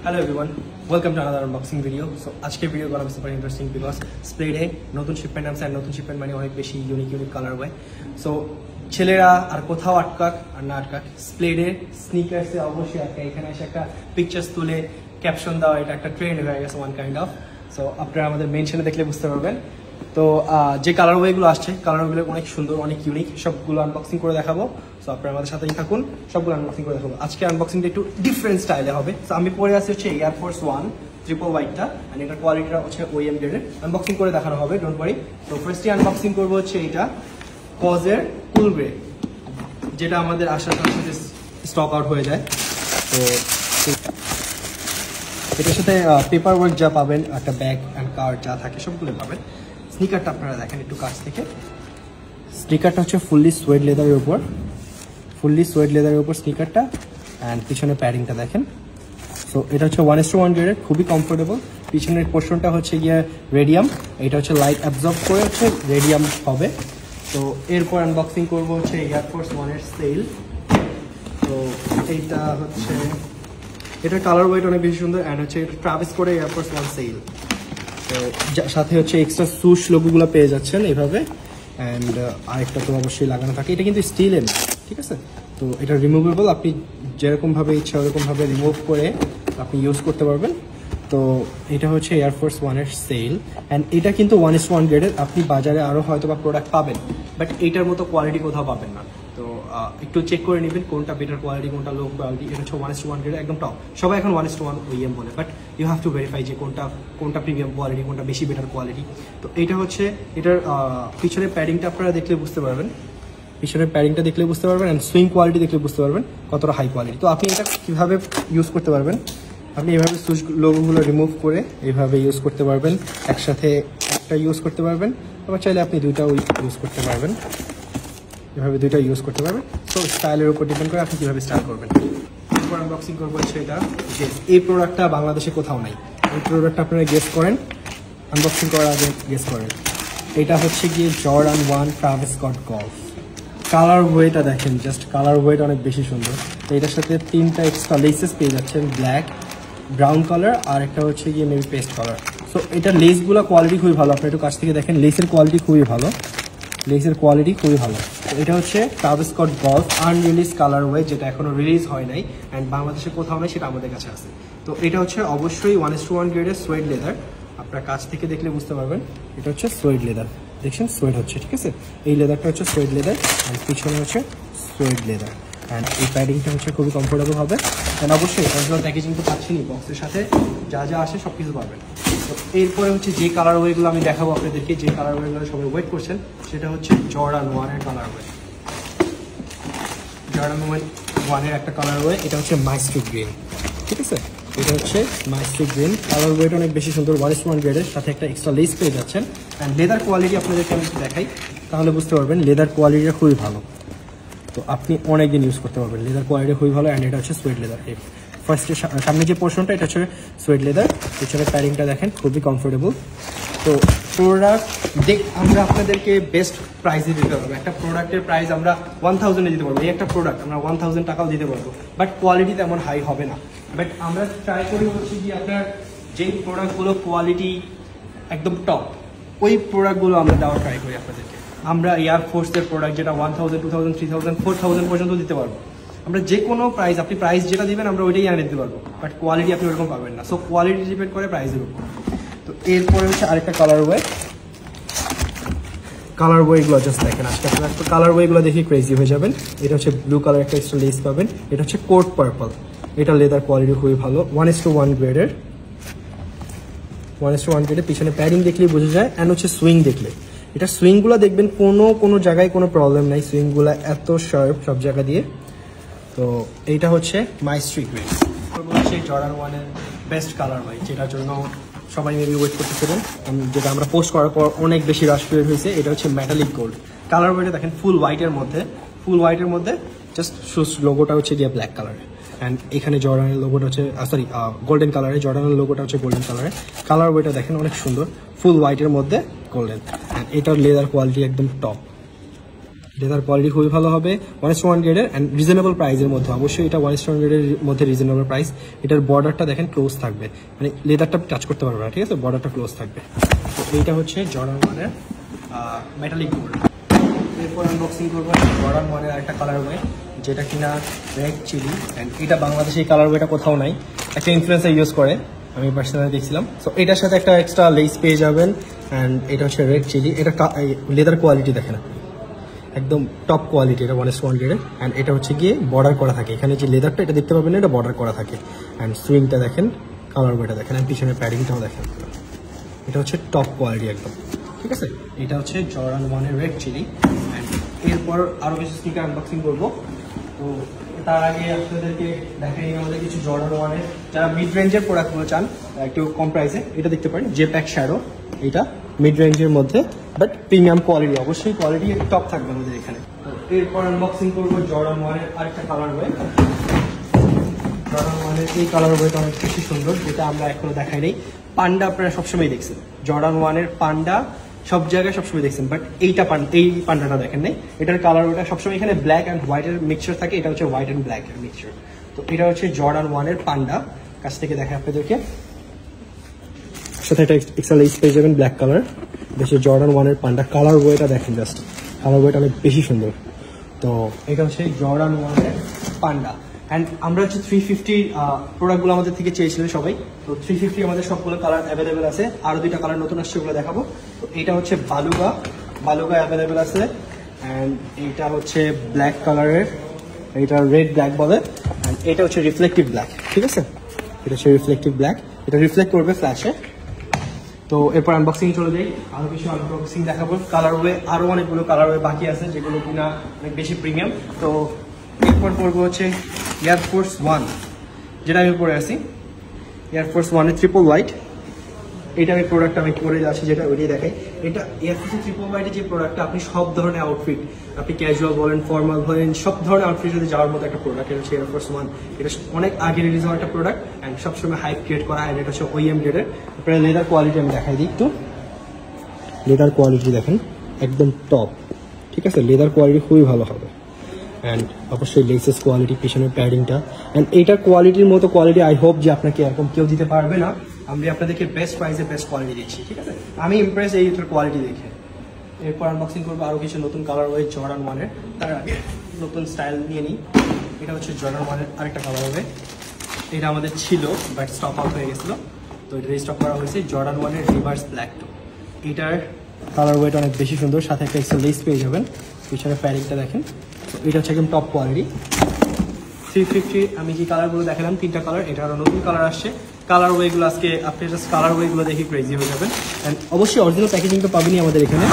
Hello everyone, welcome to another unboxing video. So আজকের video গonna be super interesting because Splade নতুন shipment নামছে আর নতুন শিপমেন্ট মানে অনেক বেশি ইউনিক কালার ওয়ে। সো ছেলেরা আর কোথাও আটকাক আর না আটকাক, Splade স্নিকার্সে অবশ্যই আটকাক। এখানে এসে একটা পিকচার্স তুলে ক্যাপশন দেওয়া এটা একটা ট্রেন্ড হয়ে গেছে ওয়ান কাইন্ড অফ। সো আপনারা আমাদের মেনশনে দেখলে বুঝতে পারবেন। তো যে কালার ওয়েগুলো আসছে কালারগুলো অনেক সুন্দর, অনেক ইউনিক, সবগুলো আনবক্সিং করে দেখাবো। সো আপনারা আমাদের সাথেই থাকুন, সবগুলো আনবক্সিং করে দেখাবো। আজকে আনবক্সিংটা একটু ডিফারেন্ট স্টাইলে হবে। সো আমি পরে আছি হচ্ছে এয়ারফোর্স 1 ট্রিপল হোয়াইটটা, আর এটার কোয়ালিটিটা হচ্ছে ওএম গ্রেডের। আনবক্সিং করে দেখানো হবে, ডোন্ট ওয়ারি। তো ফার্স্টে আনবক্সিং করবো হচ্ছে এটা কজের কুল গ্রে, যেটা আমাদের আসার সাথে স্টক আউট হয়ে যায়। তো এটার সাথে পেপার ওয়ার্ক যা পাবেন, একটা ব্যাগ অ্যান্ড কার্ড যা থাকে সবগুলো পাবেন। স্নিকারটা আপনারা দেখেন একটু কাছ থেকে। স্নিকারটা হচ্ছে ফুললি সোয়েড লেদারের উপর, স্নিকারটা, অ্যান্ড পিছনে প্যাডিংটা দেখেন। সো এটা হচ্ছে 1:1 গ্রেডের, খুবই কমফোর্টেবল। পিছনের পোর্শনটা হচ্ছে গিয়ে রেডিয়াম, এটা হচ্ছে লাইট অ্যাবজর্ব করে হচ্ছে রেডিয়াম হবে। তো এরপর আনবক্সিং করবো হচ্ছে এয়ারফোর্স 1-এর সেল। তো এইটা হচ্ছে, এটা কালার ওয়েট অনেক বেশি সুন্দর, অ্যান্ড হচ্ছে এটা ট্রাভিস করে এয়ারফোর্স 1 সেল। তো সাথে হচ্ছে এক্সট্রা সুশ লোগোগুলো পেয়ে যাচ্ছেন এইভাবে, অ্যান্ড আরেকটা তো অবশ্যই লাগানো থাকে। এটা কিন্তু স্টিলের, ঠিক আছে। তো এটা রিমুভেবল, আপনি যেরকমভাবে ইচ্ছা ওরকমভাবে রিমুভ করে আপনি ইউজ করতে পারবেন। তো এটা হচ্ছে এয়ারফোর্স 1-এর সেল, অ্যান্ড এটা কিন্তু 1:1 গ্রেডের। আপনি বাজারে আরও হয়তো বা প্রোডাক্ট পাবেন, বাট এইটার মতো কোয়ালিটি কোথাও পাবেন না। তো একটু চেক করে নেবেন কোনটা বেটার কোয়ালিটি, কোনটা লো কোয়ালিটি। এটা হচ্ছে 1:1 গ্রেড, একদম টপ। সবাই এখন 1:1 ওএম বলে, but you have to verify যে কোনটা প্রিমিয়াম কোয়ালিটি, কোনটা বেশি বেটার কোয়ালিটি। তো এইটা হচ্ছে এটার পিছনের প্যাডিংটা আপনারা দেখলে বুঝতে পারবেন, অ্যান্ড সুইং কোয়ালিটি দেখলে বুঝতে পারবেন কতটা হাই কোয়ালিটি। তো আপনি এটা কীভাবে ইউজ করতে পারবেন, আপনি এভাবে সুইচ লোগোগুলো রিমুভ করে এইভাবে ইউজ করতে পারবেন, একসাথে একটা ইউজ করতে পারবেন, আবার চাইলে আপনি দুইটাও ইউজ করতে পারবেন, এভাবে দুইটা ইউজ করতে পারবেন। তো স্টাইলের উপর ডিপেন্ড করে আপনি কীভাবে স্টাইল করবেন। এরপর আনবক্সিং করবো হচ্ছে এটা, যে এই প্রোডাক্টটা বাংলাদেশে কোথাও নাই। এই প্রোডাক্টটা আপনারা গেস করেন, আনবক্সিং করার আগে গেস করেন। এটা হচ্ছে গিয়ে Jordan 1 Travis Scott golf. Colour ওয়েটা দেখেন, জাস্ট কালার ওয়েট অনেক বেশি সুন্দর। তো এটার সাথে 3টা এক্সট্রা লেসেস পেয়ে যাচ্ছেন, ব্ল্যাক, ব্রাউন কালার, আর একটা হচ্ছে গিয়ে মেবি পেস্ট কালার। সো এটার লেসগুলো কোয়ালিটি খুবই ভালো, আপনি একটু কাছ থেকে দেখেন, লেসের কোয়ালিটি খুবই ভালো। তো এটা হচ্ছে Travis Scott golf unreleased colour way, যেটা এখনো রিলিজ হয় নাই, অ্যান্ড বাংলাদেশে কোথাও নাই, সেটা আমাদের কাছে আছে। তো এটা হচ্ছে অবশ্যই 1:1 গ্রেডের সোয়েড লেদার। আপনার কাছ থেকে দেখলে বুঝতে পারবেন এটা হচ্ছে সোয়েড লেদার। দেখছেন সোয়েড হচ্ছে, ঠিক আছে। এই লেদারটা হচ্ছে সোয়েড লেদার, অ্যান্ড পিছনে হচ্ছে সোয়েড লেদার, অ্যান্ড এই প্যাডিংটা হচ্ছে খুবই কমফোর্টেবল হবে। অ্যান্ড অবশ্যই অরিজিনাল প্যাকেজিং তো পাচ্ছেনই, বক্সের সাথে যা যা আসে সব কিছু পাবেন। তো এরপরে হচ্ছে যে কালার ওয়েগুলো আমি দেখাবো আপনাদেরকে, যে কালার ওয়েগুলো সবাই ওয়েট করছেন, সেটা হচ্ছে জর্ডান 1-এর কালার ওয়ে। জর্ডান 1-এর একটা কালার ওয়ে, এটা হচ্ছে মাইস্ট্রো গ্রিন, ঠিক আছে। এটা হচ্ছে মাইস্ট্রো গ্রিন, কালার ওয়েট অনেক বেশি সুন্দর, 1:1 গ্রেডের, সাথে একটা এক্সট্রা লেস পেয়ে যাচ্ছেন। অ্যান্ড লেদার কোয়ালিটি আপনাদেরকে আমি দেখাই, তাহলে বুঝতে পারবেন লেদার কোয়ালিটিটা খুবই ভালো। তো আপনি অনেক দিন ইউজ করতে পারবেন, লেদার কোয়ালিটি খুবই ভালো। অ্যান্ড এটা হচ্ছে সোয়েড লেদার। ফার্স্টে সামনে যে পোর্শনটা এটা হচ্ছে সোয়েড লেদার, পিছনে প্যাডিংটা দেখেন খুবই কমফোর্টেবল। তো প্রোডাক্ট আমরা আপনাদেরকে বেস্ট প্রাইসে দিতে পারবো। একটা প্রোডাক্টের প্রাইস আমরা 1000-এ দিতে পারবো, এই একটা প্রোডাক্ট আমরা 1000 টাকাও দিতে পারবো, বাট কোয়ালিটি তেমন হাই হবে না। বাট আমরা ট্রাই করি হচ্ছে কি আপনার যেই প্রোডাক্টগুলো কোয়ালিটি একদম টপ, ওই প্রোডাক্টগুলো আমরা দেওয়ার ট্রাই করি আপনাদেরকে। আমরা এয়ারফোর্সের প্রোডাক্ট যেটা 1000, 2000, 3000, 4000 পর্যন্ত দিতে পারবো। আমরা যে কোনো প্রাইস, আপনি প্রাইস যেটা দিবেন আমরা ওইটাই এনে দিতে পারবো, বাট কোয়ালিটি আপনি ওরকম পাবেন না। সো কোয়ালিটি ডিপেন্ড করে প্রাইসের উপর। তো এরপরে হচ্ছে আরেকটা কালার ওয়েগুলো জাস্ট দেখেন, আজকে আপনারা কালার ওয়েগুলো দেখে ক্রেজি হয়ে যাবেন। এটা হচ্ছে ব্লু কালার, একটা এক্সট্রা লেস পাবেন। এটা হচ্ছে কোট পার্পল, এটা লেদার কোয়ালিটি খুবই ভালো, 1:1 গ্রেডের, পিছনে প্যাডিং দেখলেই বোঝা যায়। অ্যান্ড হচ্ছে সুইং দেখলে, এটা সুইংগুলো দেখবেন কোনো জায়গায় কোনো প্রবলেম নাই, সুইংগুলো এত শার্প সব জায়গা দিয়ে। তো এইটা হচ্ছে মাইস্ট্রো গ্রিন, হচ্ছে জর্ডান 1-এর বেস্ট কালার ওয়ে, যেটার জন্য সবাই মেবি ওয়েট করতেছিলেন, যেটা আমরা পোস্ট করার পর অনেক বেশি রাশ ক্রিয়েট হয়েছে। এটা হচ্ছে মেটালিক গোল্ড কালার ওয়েটা দেখেন, ফুল হোয়াইটের মধ্যে, জাস্ট লোগোটা হচ্ছে গিয়ে ব্ল্যাক কালারের, অ্যান্ড এখানে জর্ডানের লোগোটা হচ্ছে গোল্ডেন কালারে, জর্ডানের লোগোটা হচ্ছে গোল্ডেন কালারে। কালার ওয়েটা দেখেন অনেক সুন্দর, ফুল হোয়াইটের মধ্যে গোল্ডেন, অ্যান্ড এটার লেদার কোয়ালিটি একদম টপ। লেদার কোয়ালিটি খুবই ভালো হবে 1:1 গ্রেডের অ্যান্ড রিজনেবল প্রাইসের মধ্যে। অবশ্যই এটা 1:1 গ্রেডের মধ্যে রিজনেবল প্রাইস। এটার বর্ডারটা দেখেন ক্লোজ থাকবে, মানে লেদারটা টাচ করতে পারবে না, ঠিক আছে, বর্ডারটা ক্লোজ থাকবে। তো এইটা হচ্ছে জর্ডান 1-এর মেটালিক গোল্ড। এরপর আনবক্সিং করবো জর্ডান 1-এর একটা কালারওয়ে, যেটা কিনা রেড চিলি, অ্যান্ড এটা বাংলাদেশে এই কালারওয়েটা কোথাও নাই, একটা ইনফ্লুয়েন্সার ইউজ করে, আমি পার্সোনালি দেখছিলাম। সো এটার সাথে একটা এক্সট্রা লেস পেয়ে যাবেন, অ্যান্ড এটা হচ্ছে রেড চিলি। এটা লেদার কোয়ালিটি দেখেন একদম টপ কোয়ালিটি, এটা 1:1 গ্রেডের। অ্যান্ড এটা হচ্ছে গিয়ে বর্ডার করা থাকে, এখানে যে লেদারটা এটা দেখতে পাবেন না, এটা বর্ডার করা থাকে। অ্যান্ড সুইংটা দেখেন, কালারওয়েটা দেখেন, অ্যান্ড পিছনের প্যাডিংটাও দেখেন, এটা হচ্ছে টপ কোয়ালিটি একদম, ঠিক আছে। এটা হচ্ছে জর্ডান 1-এর রেড চিলি। অ্যান্ড এরপর আরও কিছু স্নিকার আনবক্সিং করবো। তো তার আগে আপনাদেরকে দেখাই আমাদের কিছু জর্ডান 1-এর যারা মিড রেঞ্জের প্রোডাক্টগুলো চান একটু কম প্রাইসে, এটা দেখতে পারেন জেপ্যাক শ্যাডো। এটা মিড রেঞ্জের মধ্যে বাট প্রিমিয়াম কোয়ালিটি, অবশ্যই কোয়ালিটি টপ থাকবে আমাদের এখানে। তো এরপর আনবক্সিং করবো জর্ডান 1-এর আরেকটা কালারওয়ে। জর্ডান 1-এর এই কালারওয়েটা অনেক বেশি সুন্দর, যেটা আমরা এখনো দেখাই নেই। পান্ডা আপনারা সবসময় দেখছেন, জর্ডান 1-এর পান্ডা সব জায়গায় সবসময় দেখছেন, বাট এই পান্ডাটা দেখেন নাই। এটার কালারওয়েটা সবসময় এখানে ব্ল্যাক অ্যান্ড হোয়াইটের মিক্সচার থাকে, এটা হচ্ছে হোয়াইট অ্যান্ড ব্ল্যাকের মিক্সচার। তো এটা হচ্ছে জর্ডান 1-এর পান্ডা, কাছ থেকে দেখায় আপনাদেরকে। সাথে একটা এক্সট্রা লেস পেয়ে যাবেন ব্ল্যাক কালার। হচ্ছে জর্ডান 1-এর পান্ডা, কালারওয়েটা দেখেন জাস্ট, কালারওয়েটা অনেক বেশি সুন্দর। তো এটা হচ্ছে জর্ডান 1-এর পান্ডা। অ্যান্ড আমরা হচ্ছে 350 প্রোডাক্টগুলো আমাদের থেকে চেয়েছিলেন সবাই। তো 350 আমাদের সবগুলো কালার অ্যাভেলেবেল আছে, আরও 2টা কালার নতুন আসছে, ওগুলো দেখাবো। তো এটা হচ্ছে বালুগা অ্যাভেলেবেল আছে। অ্যান্ড এইটা হচ্ছে ব্ল্যাক কালারের, এটা রেড ব্ল্যাক বলে। অ্যান্ড এটা হচ্ছে রিফ্লেক্টিভ ব্ল্যাক, ঠিক আছে, এটা হচ্ছে রিফ্লেক্টিভ ব্ল্যাক, এটা রিফ্লেক্ট করবে ফ্ল্যাশে। তো এরপর আনবক্সিং চলে যাই, আরও কিছু আনবক্সিং দেখাবো। কালারওয়ে আরও অনেকগুলো কালারওয়ে বাকি আছে, যেগুলো কিনা অনেক বেশি প্রিমিয়াম। তো এরপর পড়বো হচ্ছে এয়ারফোর্স 1, যেটা আমি পরে আছি, এয়ারফোর্স 1-এর ট্রিপল হোয়াইট। এটা আমি প্রোডাক্ট আমি পরে যাচ্ছি, যেটা ওইটাই দেখাই। এটা এয়ারফোর্সের ট্রিপল হোয়াইটের যে প্রোডাক্টটা, আপনি সব ধরনের আউটফিট, আপনি ক্যাজুয়াল বলেন, ফর্মাল বলেন, সব ধরনের আউটফিট যদি যাওয়ার মতো একটা প্রোডাক্ট, এটা হচ্ছে এয়ারফোর্স 1। এটা অনেক আগে রিলিজ হওয়া একটা প্রোডাক্ট, অ্যান্ড সবসময় হাইপ ক্রিয়েট করা হয়। এটা হচ্ছে OEM গ্রেডের। তারপরে লেদার কোয়ালিটি আমি দেখাই দিই একটু, লেদার কোয়ালিটি দেখেন একদম টপ, ঠিক আছে, লেদার কোয়ালিটি খুবই ভালো হবে। অ্যান্ড অবশ্যই লেসেস কোয়ালিটি, পিছনের প্যাডিংটা, অ্যান্ড এইটার কোয়ালিটির মতো কোয়ালিটি আই হোপ যে আপনাকে এরকম কেউ দিতে পারবে না। আমি আপনাদেরকে বেস্ট প্রাইসে বেস্ট কোয়ালিটি দিচ্ছি, ঠিক আছে, আমি ইমপ্রেস এইটার কোয়ালিটি দেখে। এরপর আনবক্সিং করবো আরও কিছু নতুন কালারওয়ে জর্ডান 1-এর। তার আগে নতুন স্টাইল নিয়ে নিই। এটা হচ্ছে জর্ডান 1-এর আরেকটা কালারওয়ে, এটা আমাদের ছিল বাট স্টক আউট হয়ে গেছিলো, তো এটা রিস্টক করা হয়েছে। জর্ডান 1-এর রিভার্স ব্ল্যাক টো, এটার কালারওয়েটা অনেক বেশি সুন্দর, সাথে একটা এক্সট্রা লেস পেয়ে যাবেন। পিছনে প্যাডিংটা দেখেন, এটা হচ্ছে একদম টপ কোয়ালিটি। 350 আমি যে কালারগুলো দেখালাম 3টা কালার, এটা আরও নতুন কালার আসছে। কালারওয়েগুলো আজকে আপনি জাস্ট কালারওয়েগুলো দেখে ক্রেজি হয়ে যাবেন। অ্যান্ড অবশ্যই অরিজিনাল প্যাকেজিং তো পাবেনই আমাদের এখানে।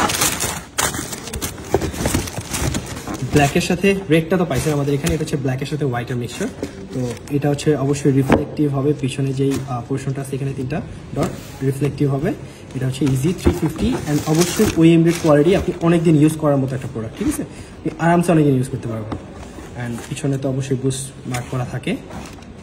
ব্ল্যাকের সাথে রেডটা তো পাইছেন আমাদের এখানে, এটা হচ্ছে ব্ল্যাকের সাথে হোয়াইটের মিক্সচার। তো এটা হচ্ছে অবশ্যই রিফ্লেক্টিভ হবে, পিছনে যেই পোর্শনটা আছে এখানে 3টা ডট রিফ্লেক্টিভ হবে। এটা হচ্ছে ইজি 350, অ্যান্ড অবশ্যই OEM গ্রেড কোয়ালিটি, আপনি অনেকদিন ইউজ করার মতো একটা প্রোডাক্ট, ঠিক আছে, আপনি আরামসে অনেকদিন ইউজ করতে পারবেন। অ্যান্ড পিছনে তো অবশ্যই বুস্ট মার্ক করা থাকে।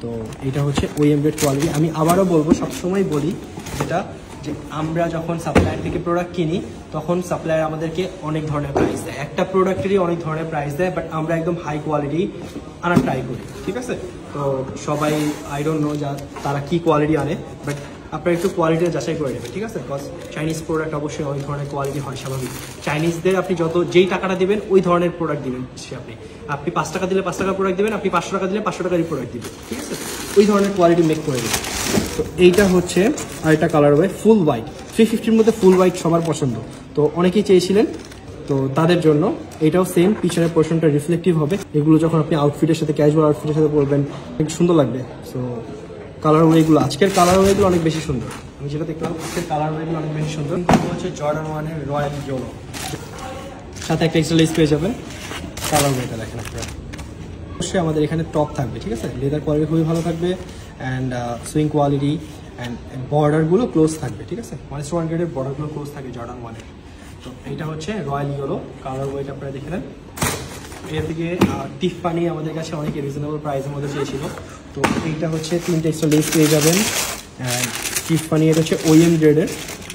তো এটা হচ্ছে OEM গ্রেড কোয়ালিটি। আমি আবারও বলবো, সবসময় বলি যেটা, যে আমরা যখন সাপ্লায়ার থেকে প্রোডাক্ট কিনি তখন সাপ্লায়ার আমাদেরকে অনেক ধরনের প্রাইস দেয়, একটা প্রোডাক্টেরই অনেক ধরনের প্রাইস দেয়, বাট আমরা একদম হাই কোয়ালিটি আনার ট্রাই করি, ঠিক আছে। তো সবাই আই ডোন্ট নো যা তারা কি কোয়ালিটি আনে, বাট আপনারা একটু কোয়ালিটি যাচাই করে নেবেন, ঠিক আছে, বিকজ চাইনিজ প্রোডাক্ট অবশ্যই অনেক ধরনের কোয়ালিটি হয়, স্বাভাবিক। চাইনিজদের আপনি যেই টাকাটা দিবেন ওই ধরনের প্রোডাক্ট দিবেন, আপনি 5 টাকা দিলে 5 টাকার প্রোডাক্ট দিবেন, আপনি 500 টাকা দিলে 500 টাকারই প্রোডাক্ট দিবেন, ঠিক আছে, ওই ধরনের কোয়ালিটি মেক করে দেবেন। তো এইটা হচ্ছে আরেকটা কালারওয়ে ফুল হোয়াইট, 350-র মধ্যে ফুল হোয়াইট সবার পছন্দ, তো অনেকেই চেয়েছিলেন, তো তাদের জন্য এটাও সেম, পিছনের পোর্শনটা রিফ্লেক্টিভ হবে। এগুলো যখন আপনি আউটফিটের সাথে, ক্যাজুয়াল আউটফিটের সাথে পরবেন একটু সুন্দর লাগবে। সো কালারওয়েগুলো, আজকের কালারওয়েগুলো অনেক বেশি সুন্দর, আমি যেটা দেখলাম আজকের কালারওয়েগুলো অনেক বেশি সুন্দর। হচ্ছে জর্ডান 1-এর রয়্যাল ইয়েলো, সাথে একটা এক্সট্রা লেস পেয়ে যাবেন। কালারওয়েটা দেখেন আপনারা, অবশ্যই আমাদের এখানে টপ থাকবে, ঠিক আছে, লেদার কোয়ালিটি খুবই ভালো থাকবে, অ্যান্ড সুইং কোয়ালিটি অ্যান্ড বর্ডারগুলো ক্লোজ থাকবে, ঠিক আছে, 1:1 গ্রেডের বর্ডারগুলো ক্লোজ থাকে জর্ডান 1-এর। তো এইটা হচ্ছে রয়্যাল ইয়েলো কালারওয়েটা, আপনারা দেখে নেন। এর থেকে টিফানি আমাদের কাছে অনেক রিজনেবল প্রাইসের মধ্যে চেয়েছিল, তো এইটা হচ্ছে 3টা এক্সট্রা লেস পেয়ে যাবেন। অ্যান্ড টিফানি এটা হচ্ছে OEM গ্রেডের,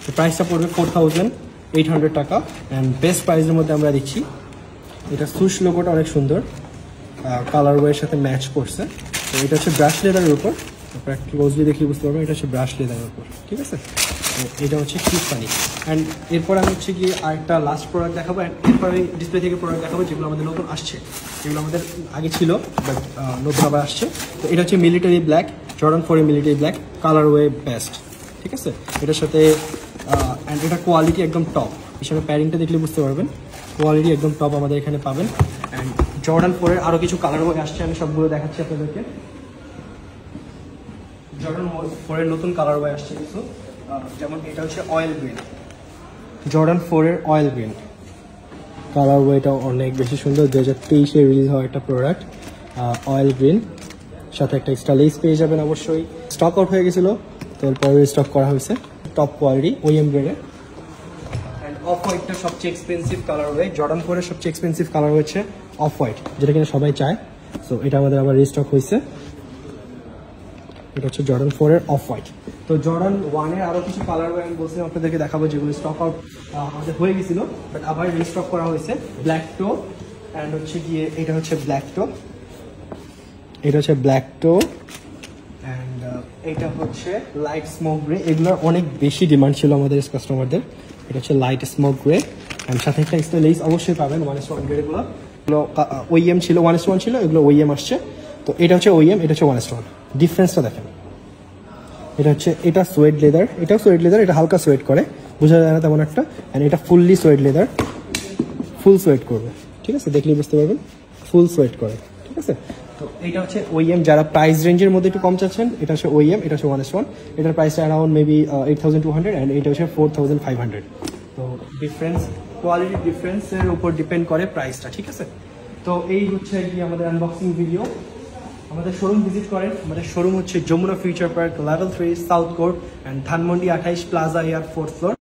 তো প্রাইসটা পড়বে 4800 টাকা, অ্যান্ড বেস্ট প্রাইসের মধ্যে আমরা দিচ্ছি। এটা সুশ লোগোটা অনেক সুন্দর, কালার ওয়ের সাথে ম্যাচ করছে। তো এটা হচ্ছে ব্রাশ লেদারের উপর, আপনারা ক্লোজলি দেখে বুঝতে পারবেন এটা হচ্ছে ব্রাশ লেদারের উপর, ঠিক আছে। তো এটা হচ্ছে টিফানি। অ্যান্ড এরপর আমি হচ্ছে গিয়ে আরেকটা লাস্ট প্রোডাক্ট দেখাবো, অ্যান্ড এরপর আমি ডিসপ্লে থেকে প্রোডাক্ট দেখাবো যেগুলো আমাদের নতুন আসছে, যেগুলো আমাদের আগে ছিল বাট নতুন আবার আসছে। তো এটা হচ্ছে military black, Jordan 4 military black, colour way best, ঠিক আছে। এটার সাথে অ্যান্ড এটা কোয়ালিটি একদম টপ, হিসাবে প্যাডিংটা দেখলে বুঝতে পারবেন কোয়ালিটি একদম টপ আমাদের এখানে পাবেন। অ্যান্ড জর্ডান 4 এর আরও কিছু কালার ওয়ে আসছে, আমি সবগুলো দেখাচ্ছি আপনাদেরকে। জর্ডান 4 এর নতুন কালার ওয়ে আসছে কিছু, যেমন এটা হচ্ছে অয়েল গ্রিন, জর্ডান 4 এর অয়েল গ্রিন কালার ওয়েটা অনেক বেশি সুন্দর। 2023-এ রিলিজ হওয়া একটা প্রোডাক্ট, অয়েল গ্রিন, সাথে একটা এক্সট্রা লেস পেয়ে যাবেন অবশ্যই। স্টক আউট হয়ে গেছিলো, তো এরপরে স্টক করা হয়েছে, টপ কোয়ালিটি ওএম গ্রেডের। অ্যান্ড অফ হোয়াইটটা সবচেয়ে এক্সপেন্সিভ কালার ওয়ে, জর্ডান 4 এর সবচেয়ে এক্সপেন্সিভ কালার হচ্ছে অফ হোয়াইট, যেটা কিনা সবাই চায়। সো এটা আমাদের আবার রিস্টক হয়েছে, এটা হচ্ছে জর্ডান 4 এর অফ হোয়াইট। তো জর্ডান 1 এর আরও কিছু কালার আমি বলছিলাম আপনাদেরকে দেখাবো, যেগুলো স্টক আউট আমাদের হয়ে গেছিল, বাট আবার রিস্টক করা হয়েছে। ব্ল্যাক টো অ্যান্ড হচ্ছে গিয়ে এটা হচ্ছে ব্ল্যাক টো, এটা হচ্ছে ব্ল্যাক টো অ্যান্ড এটা হচ্ছে লাইট স্মোক গ্রে। এগুলোর অনেক বেশি ডিমান্ড ছিল আমাদের কাস্টমারদের। এটা হচ্ছে লাইট স্মোক গ্রে অ্যান্ড সাথে একটা এক্সট্রা লেস অবশ্যই পাবেন। 1:1 গ্রেডগুলো ওইএম ছিল, 1:1 ছিল, এগুলো ওইএম আসছে। তো এটা হচ্ছে ওইএম, এটা হচ্ছে 1:1। ডিফারেন্সটা দেখেন, এটা সোয়েট লেদার, এটাও সোয়েট লেদার, এটা হালকা সোয়েট করে, বোঝা যায় না তেমন একটা। অ্যান্ড এটা ফুললি সোয়েট লেদার, ফুল সোয়েট করবে, ঠিক আছে, দেখলেই বুঝতে পারবেন ফুল সোয়েট করে, ঠিক আছে। তো এইটা হচ্ছে ওইএম, যারা প্রাইস রেঞ্জের মধ্যে একটু কম চাচ্ছেন, এটা হচ্ছে ওইএম, এটা হচ্ছে 1:1। এটার প্রাইসটা অ্যারাউন্ড মেবি 8200 অ্যান্ড এটা হচ্ছে 4500। তো ডিফারেন্স, কোয়ালিটি ডিফারেন্সের উপর ডিপেন্ড করে প্রাইসটা, ঠিক আছে। তো এই হচ্ছে কি আমাদের আনবক্সিং ভিডিও। আমাদের শোরুম ভিজিট করেন, আমাদের শোরুম হচ্ছে Jamuna future park, level 3, south court and Dhanmondi 28 plaza এয়ার 4th ফ্লোর।